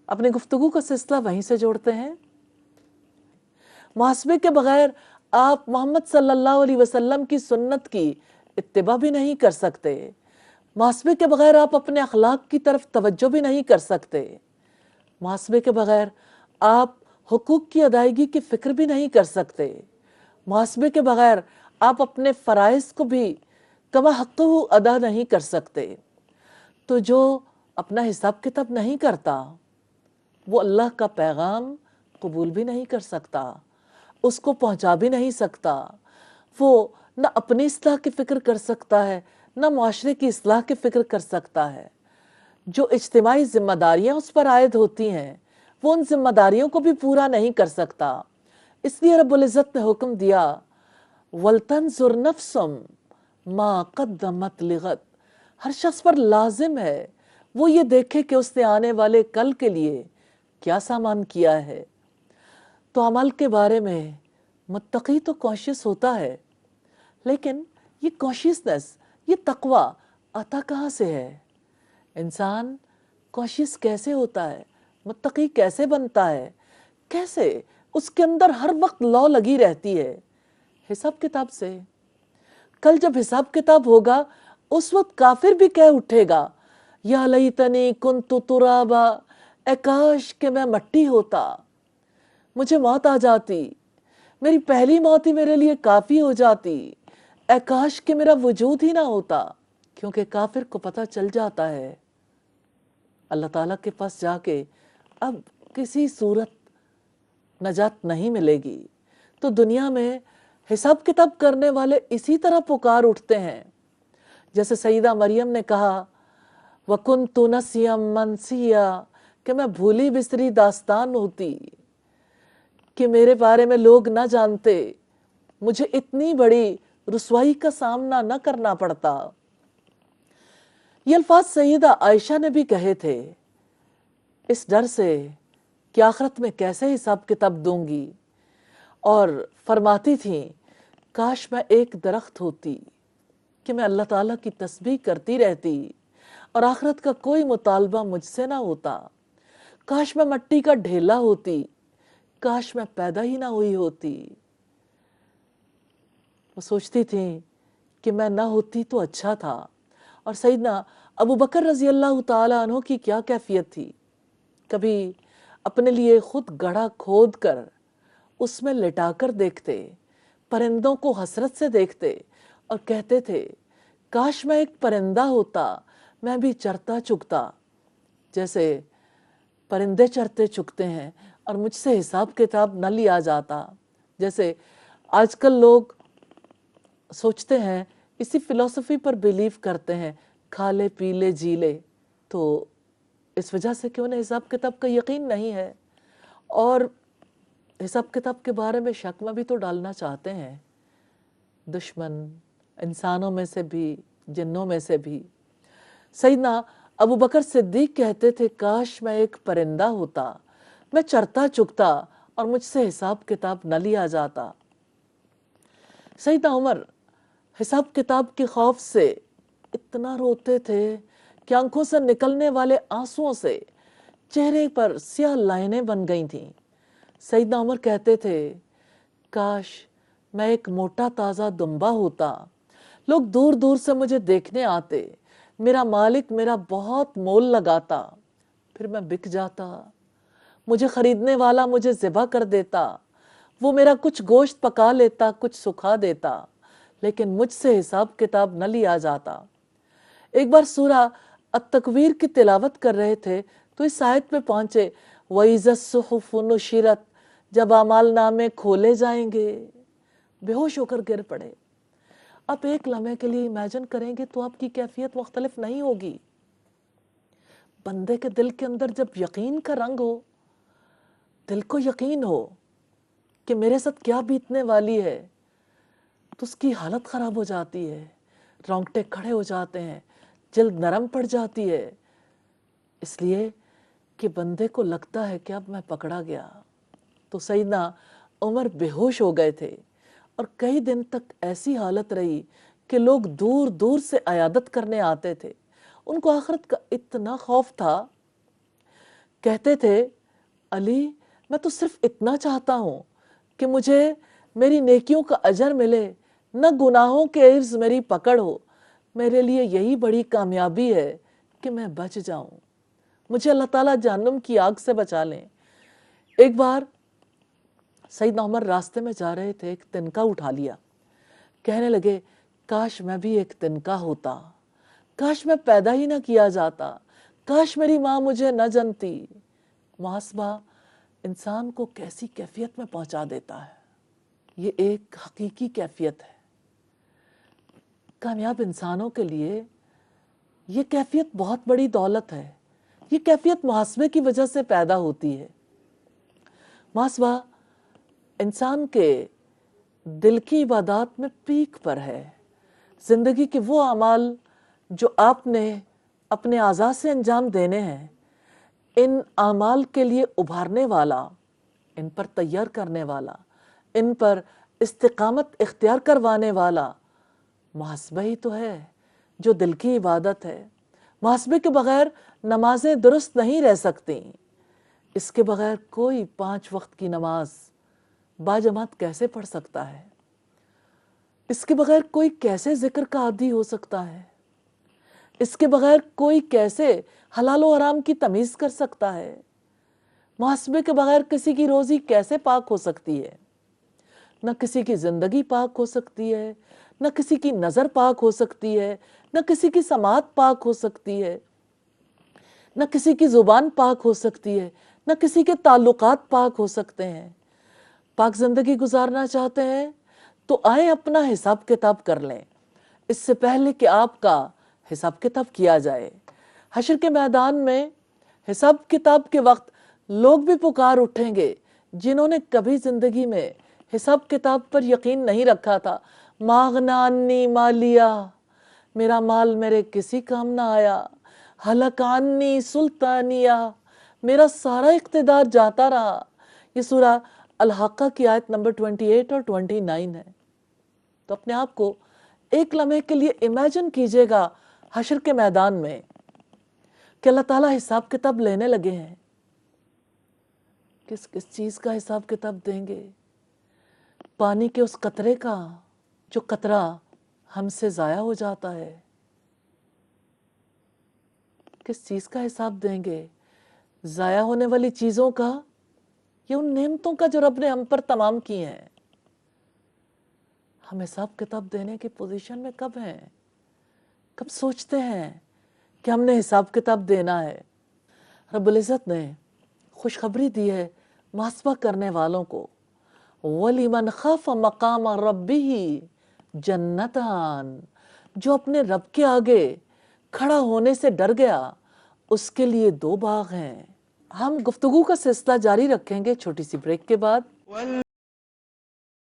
اپنی گفتگو کا سلسلہ وہیں سے جوڑتے ہیں۔ محاسبے کے بغیر آپ محمد صلی اللہ علیہ وسلم کی سنت کی اتباع بھی نہیں کر سکتے۔ محاسبے کے بغیر آپ اپنے اخلاق کی طرف توجہ بھی نہیں کر سکتے۔ محاسبے کے بغیر آپ حقوق کی ادائیگی کی فکر بھی نہیں کر سکتے۔ محاسبے کے بغیر آپ اپنے فرائض کو بھی کما حقہ ادا نہیں کر سکتے۔ تو جو اپنا حساب کتاب نہیں کرتا وہ اللہ کا پیغام قبول بھی نہیں کر سکتا، اس کو پہنچا بھی نہیں سکتا۔ وہ نہ اپنی اصلاح کی فکر کر سکتا ہے، نہ معاشرے کی اصلاح کی فکر کر سکتا ہے۔ جو اجتماعی ذمہ داریاں اس پر عائد ہوتی ہیں وہ ان ذمہ داریوں کو بھی پورا نہیں کر سکتا۔ اس لیے رب العزت نے حکم دیا وَلْتَنْظُرْ نَفْسٌ مَا قَدَّمَتْ لِغَدٍ۔ ہر شخص پر لازم ہے وہ یہ دیکھے کہ اس نے آنے والے کل کے لیے کیا سامان کیا ہے۔ تو عمل کے بارے میں متقی تو کانشیس ہوتا ہے، لیکن یہ کانشیسنس، یہ تقوی آتا کہاں سے ہے؟ انسان کانشیس کیسے ہوتا ہے؟ متقی کیسے بنتا ہے؟ کیسے اس کے اندر ہر وقت لو لگی رہتی ہے؟ حساب کتاب سے۔ کل جب حساب کتاب ہوگا اس وقت کافر بھی کہہ اٹھے گا یا لیتنی کنت ترابا، اے کاش کہ میں مٹی ہوتا، مجھے موت آ جاتی، میری پہلی موت ہی میرے لیے کافی ہو جاتی، اے کاش کہ میرا وجود ہی نہ ہوتا۔ کیونکہ کافر کو پتہ چل جاتا ہے اللہ تعالیٰ کے پاس جا کے اب کسی صورت نجات نہیں ملے گی، تو دنیا میں حساب کتاب کرنے والے اسی طرح پکار اٹھتے ہیں جیسے سیدہ مریم نے کہا وَكُنْتُ نَسْيًا مَنْسِيًّا، کہ میں بھولی بسری داستان ہوتی، کہ میرے بارے میں لوگ نہ جانتے، مجھے اتنی بڑی رسوائی کا سامنا نہ کرنا پڑتا۔ یہ الفاظ سیدہ عائشہ نے بھی کہے تھے اس ڈر سے کہ آخرت میں کیسے حساب کتاب دوں گی، اور فرماتی تھیں کاش میں ایک درخت ہوتی کہ میں اللہ تعالیٰ کی تسبیح کرتی رہتی اور آخرت کا کوئی مطالبہ مجھ سے نہ ہوتا، کاش میں مٹی کا ڈھیلا ہوتی، کاش میں پیدا ہی نہ ہوئی ہوتی۔ وہ سوچتی تھیں کہ میں نہ ہوتی تو اچھا تھا۔ اور سیدنا ابو بکر رضی اللہ تعالیٰ عنہ کی کیا کیفیت تھی، کبھی اپنے لیے خود گڑھا کھود کر اس میں لٹا کر دیکھتے، پرندوں کو حسرت سے دیکھتے اور کہتے تھے کاش میں ایک پرندہ ہوتا، میں بھی چرتا چگتا جیسے پرندے چرتے چگتے ہیں، اور مجھ سے حساب کتاب نہ لیا جاتا۔ جیسے آج کل لوگ سوچتے ہیں، اسی فلسفی پر بیلیو کرتے ہیں، کھا لے پی لے جی لے، تو اس وجہ سے کہ انہیں حساب کتاب کا یقین نہیں ہے، اور حساب کتاب کے بارے میں شک میں بھی تو ڈالنا چاہتے ہیں دشمن، انسانوں میں سے بھی جنوں میں سے بھی۔ سیدنا ابو بکر صدیق کہتے تھے کاش میں ایک پرندہ ہوتا، میں چرتا چگتا اور مجھ سے حساب کتاب نہ لیا جاتا۔ سیدنا عمر حساب کتاب کے خوف سے اتنا روتے تھے کہ آنکھوں سے نکلنے والے آنسوؤں سے چہرے پر سیاہ لائنیں بن گئی تھیں۔ سیدنا عمر کہتے تھے کاش میں ایک موٹا تازہ دمبا ہوتا، لوگ دور دور سے مجھے دیکھنے آتے، میرا مالک میرا بہت مول لگاتا، پھر میں بک جاتا، مجھے خریدنے والا مجھے ذبح کر دیتا، وہ میرا کچھ گوشت پکا لیتا، کچھ سکھا دیتا، لیکن مجھ سے حساب کتاب نہ لیا جاتا۔ ایک بار سورہ التکویر کی تلاوت کر رہے تھے تو اس آیت پہ پہنچے وَإِذَا الصُّحُفُ نُشِرَتْ، جب اعمال نامے کھولے جائیں گے، بے ہوش ہو کر گر پڑے۔ آپ ایک لمحے کے لیے امیجن کریں گے تو آپ کی کیفیت مختلف نہیں ہوگی۔ بندے کے دل کے اندر جب یقین کا رنگ ہو، دل کو یقین ہو کہ میرے ساتھ کیا بیتنے والی ہے، تو اس کی حالت خراب ہو جاتی ہے، رونگٹے کھڑے ہو جاتے ہیں، جلد نرم پڑ جاتی ہے، اس لیے کہ بندے کو لگتا ہے کہ اب میں پکڑا گیا۔ تو سیدنا عمر بے ہوش ہو گئے تھے، اور کئی دن تک ایسی حالت رہی کہ لوگ دور دور سے عیادت کرنے آتے تھے۔ ان کو آخرت کا اتنا خوف تھا کہتے تھے علی میں تو صرف اتنا چاہتا ہوں کہ مجھے میری نیکیوں کا اجر ملے، نہ گناہوں کے عرض میری پکڑ ہو، میرے لیے یہی بڑی کامیابی ہے کہ میں بچ جاؤں، مجھے اللہ تعالیٰ جہنم کی آگ سے بچا لیں۔ ایک بار سیدنا عمر راستے میں جا رہے تھے، ایک تنکا اٹھا لیا، کہنے لگے کاش میں بھی ایک تنکا ہوتا، کاش میں پیدا ہی نہ کیا جاتا، کاش میری ماں مجھے نہ جنتی۔ محاسبہ انسان کو کیسی کیفیت میں پہنچا دیتا ہے، یہ ایک حقیقی کیفیت ہے۔ کامیاب انسانوں کے لیے یہ کیفیت بہت بڑی دولت ہے، یہ کیفیت محاسبے کی وجہ سے پیدا ہوتی ہے۔ محاسبہ انسان کے دل کی عبادات میں پیک پر ہے، زندگی کے وہ اعمال جو آپ نے اپنے اعضاء سے انجام دینے ہیں، ان اعمال کے لیے ابھارنے والا، ان پر تیار کرنے والا، ان پر استقامت اختیار کروانے والا محاسبہ ہی تو ہے، جو دل کی عبادت ہے۔ محاسبے کے بغیر نمازیں درست نہیں رہ سکتی، اس کے بغیر کوئی 5 وقت کی نماز باجماعت کیسے پڑھ سکتا ہے؟ اس کے بغیر کوئی کیسے ذکر کا عادی ہو سکتا ہے؟ اس کے بغیر کوئی کیسے حلال و حرام کی تمیز کر سکتا ہے؟ محاسبے کے بغیر کسی کی روزی کیسے پاک ہو سکتی ہے؟ نہ کسی کی زندگی پاک ہو سکتی ہے، نہ کسی کی نظر پاک ہو سکتی ہے، نہ کسی کی سماعت پاک ہو سکتی ہے، نہ کسی کی زبان پاک ہو سکتی ہے، نہ کسی کے تعلقات پاک ہو سکتے ہیں۔ پاک زندگی گزارنا چاہتے ہیں تو آئیں اپنا حساب کتاب کر لیں، اس سے پہلے کہ آپ کا حساب کتاب کیا جائے۔ حشر کے میدان میں حساب کتاب کے وقت لوگ بھی پکار اٹھیں گے جنہوں نے کبھی زندگی میں حساب کتاب پر یقین نہیں رکھا تھا۔ ما اغنی عنی مالیہ، میرا مال میرے کسی کام نہ آیا، ہلک عنی سلطانیہ، میرا سارا اقتدار جاتا رہا۔ یہ سورہ الحاقہ کی آیت نمبر 28 اور 29 ہے۔ تو اپنے آپ کو ایک لمحے کے لیے امیجن کیجئے گا حشر کے میدان میں کہ اللہ تعالیٰ حساب کتاب لینے لگے ہیں۔ کس کس چیز کا حساب کتاب دیں گے؟ پانی کے اس قطرے کا جو قطرہ ہم سے ضائع ہو جاتا ہے، کس چیز کا حساب دیں گے؟ ضائع ہونے والی چیزوں کا یا ان نعمتوں کا جو رب نے ہم پر تمام کی ہیں؟ ہم حساب کتاب دینے کی پوزیشن میں کب ہیں؟ کب سوچتے ہیں کہ ہم نے حساب کتاب دینا ہے؟ رب العزت نے خوشخبری دی ہے محاسبہ کرنے والوں کو، وَلِمَنْ خَافَ مَقَامَ رَبِّهِ جَنَّتَانِ، جو اپنے رب کے آگے کھڑا ہونے سے ڈر گیا اس کے لیے 2 باغ ہیں۔ ہم گفتگو کا سلسلہ جاری رکھیں گے چھوٹی سی بریک کے بعد۔